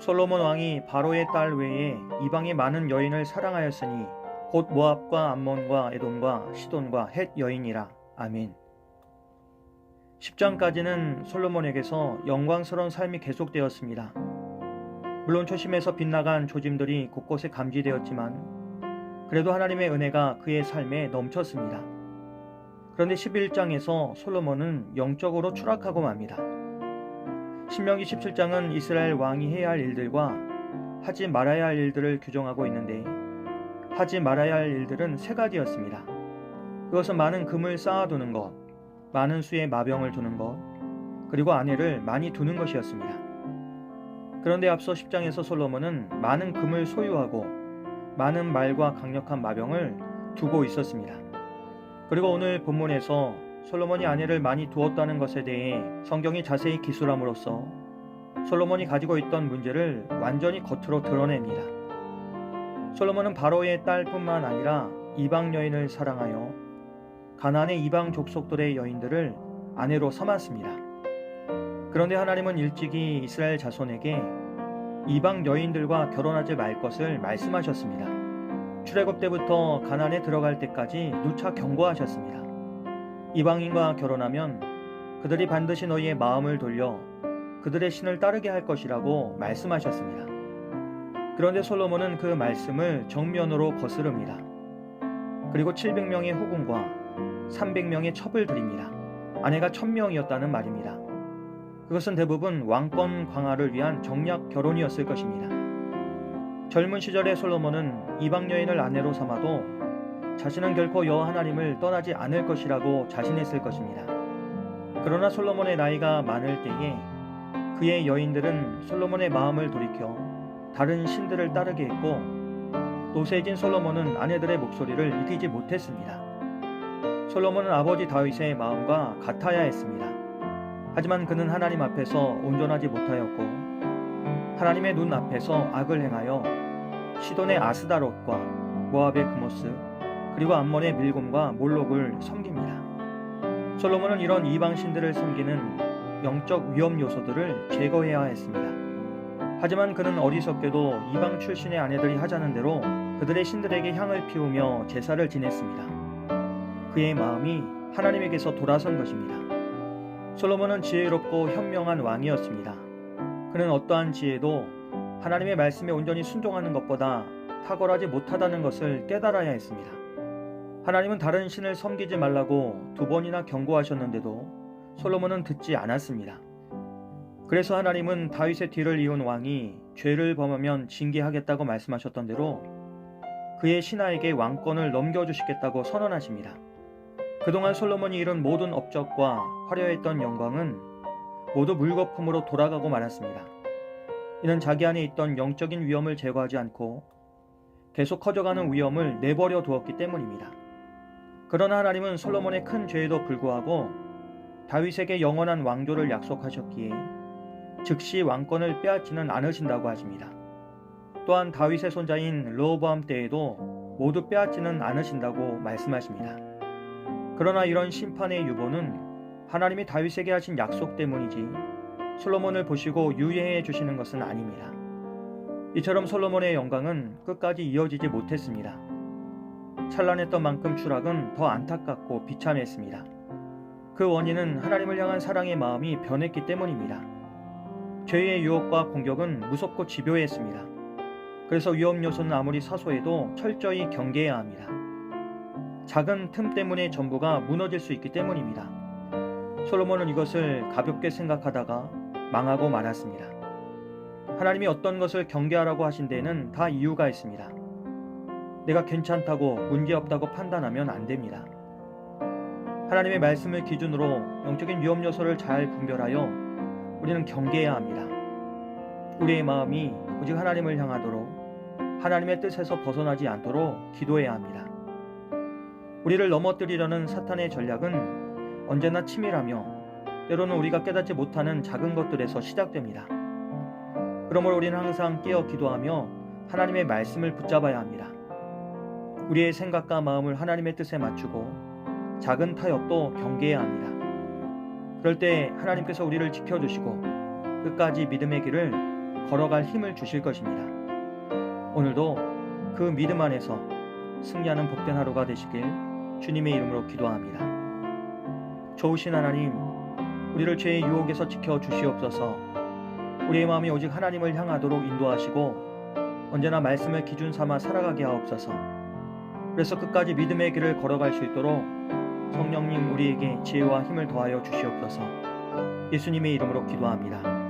솔로몬 왕이 바로의 딸 외에 이방의 많은 여인을 사랑하였으니 곧 모압과 암몬과 에돔과 시돈과 헷 여인이라. 아멘. 10장까지는 솔로몬에게서 영광스러운 삶이 계속되었습니다. 물론 초심에서 빗나간 조짐들이 곳곳에 감지되었지만 그래도 하나님의 은혜가 그의 삶에 넘쳤습니다. 그런데 11장에서 솔로몬은 영적으로 추락하고 맙니다. 신명기 17장은 이스라엘 왕이 해야 할 일들과 하지 말아야 할 일들을 규정하고 있는데 하지 말아야 할 일들은 세 가지였습니다. 그것은 많은 금을 쌓아두는 것, 많은 수의 마병을 두는 것, 그리고 아내를 많이 두는 것이었습니다. 그런데 앞서 10장에서 솔로몬은 많은 금을 소유하고 많은 말과 강력한 마병을 두고 있었습니다. 그리고 오늘 본문에서 솔로몬이 아내를 많이 두었다는 것에 대해 성경이 자세히 기술함으로써 솔로몬이 가지고 있던 문제를 완전히 겉으로 드러냅니다. 솔로몬은 바로의 딸뿐만 아니라 이방 여인을 사랑하여 가나안의 이방 족속들의 여인들을 아내로 삼았습니다. 그런데 하나님은 일찍이 이스라엘 자손에게 이방 여인들과 결혼하지 말 것을 말씀하셨습니다. 출애굽 때부터 가나안에 들어갈 때까지 누차 경고하셨습니다. 이방인과 결혼하면 그들이 반드시 너희의 마음을 돌려 그들의 신을 따르게 할 것이라고 말씀하셨습니다. 그런데 솔로몬은 그 말씀을 정면으로 거스릅니다. 그리고 700명의 후궁과 300명의 첩을 들입니다. 아내가 1000명이었다는 말입니다. 그것은 대부분 왕권 강화를 위한 정략 결혼이었을 것입니다. 젊은 시절의 솔로몬은 이방 여인을 아내로 삼아도 자신은 결코 여호와 하나님을 떠나지 않을 것이라고 자신했을 것입니다. 그러나 솔로몬의 나이가 많을 때에 그의 여인들은 솔로몬의 마음을 돌이켜 다른 신들을 따르게 했고 노쇠진 솔로몬은 아내들의 목소리를 이기지 못했습니다. 솔로몬은 아버지 다윗의 마음과 같아야 했습니다. 하지만 그는 하나님 앞에서 온전하지 못하였고 하나님의 눈 앞에서 악을 행하여 시돈의 아스다롯과 모압의 그모스 그리고 암몬의 밀곰과 몰록을 섬깁니다. 솔로몬은 이런 이방 신들을 섬기는 영적 위험 요소들을 제거해야 했습니다. 하지만 그는 어리석게도 이방 출신의 아내들이 하자는 대로 그들의 신들에게 향을 피우며 제사를 지냈습니다. 그의 마음이 하나님에게서 돌아선 것입니다. 솔로몬은 지혜롭고 현명한 왕이었습니다. 그는 어떠한 지혜도 하나님의 말씀에 온전히 순종하는 것보다 탁월하지 못하다는 것을 깨달아야 했습니다. 하나님은 다른 신을 섬기지 말라고 2번이나 경고하셨는데도 솔로몬은 듣지 않았습니다. 그래서 하나님은 다윗의 뒤를 이은 왕이 죄를 범하면 징계하겠다고 말씀하셨던 대로 그의 신하에게 왕권을 넘겨주시겠다고 선언하십니다. 그동안 솔로몬이 이룬 모든 업적과 화려했던 영광은 모두 물거품으로 돌아가고 말았습니다. 이는 자기 안에 있던 영적인 위험을 제거하지 않고 계속 커져가는 위험을 내버려 두었기 때문입니다. 그러나 하나님은 솔로몬의 큰 죄에도 불구하고 다윗에게 영원한 왕조를 약속하셨기에 즉시 왕권을 빼앗지는 않으신다고 하십니다. 또한 다윗의 손자인 르호보암 때에도 모두 빼앗지는 않으신다고 말씀하십니다. 그러나 이런 심판의 유보는 하나님이 다윗에게 하신 약속 때문이지 솔로몬을 보시고 유예해 주시는 것은 아닙니다. 이처럼 솔로몬의 영광은 끝까지 이어지지 못했습니다. 찬란했던 만큼 추락은 더 안타깝고 비참했습니다. 그 원인은 하나님을 향한 사랑의 마음이 변했기 때문입니다. 죄의 유혹과 공격은 무섭고 집요했습니다. 그래서 위험 요소는 아무리 사소해도 철저히 경계해야 합니다. 작은 틈 때문에 전부가 무너질 수 있기 때문입니다. 솔로몬은 이것을 가볍게 생각하다가 망하고 말았습니다. 하나님이 어떤 것을 경계하라고 하신 데에는 다 이유가 있습니다. 내가 괜찮다고 문제없다고 판단하면 안 됩니다. 하나님의 말씀을 기준으로 영적인 위험 요소를 잘 분별하여 우리는 경계해야 합니다. 우리의 마음이 오직 하나님을 향하도록 하나님의 뜻에서 벗어나지 않도록 기도해야 합니다. 우리를 넘어뜨리려는 사탄의 전략은 언제나 치밀하며 때로는 우리가 깨닫지 못하는 작은 것들에서 시작됩니다. 그러므로 우리는 항상 깨어 기도하며 하나님의 말씀을 붙잡아야 합니다. 우리의 생각과 마음을 하나님의 뜻에 맞추고 작은 타협도 경계해야 합니다. 그럴 때 하나님께서 우리를 지켜주시고 끝까지 믿음의 길을 걸어갈 힘을 주실 것입니다. 오늘도 그 믿음 안에서 승리하는 복된 하루가 되시길 주님의 이름으로 기도합니다. 좋으신 하나님, 우리를 죄의 유혹에서 지켜 주시옵소서. 우리의 마음이 오직 하나님을 향하도록 인도하시고 언제나 말씀을 기준 삼아 살아가게 하옵소서. 그래서 끝까지 믿음의 길을 걸어갈 수 있도록 성령님 우리에게 지혜와 힘을 더하여 주시옵소서. 예수님의 이름으로 기도합니다.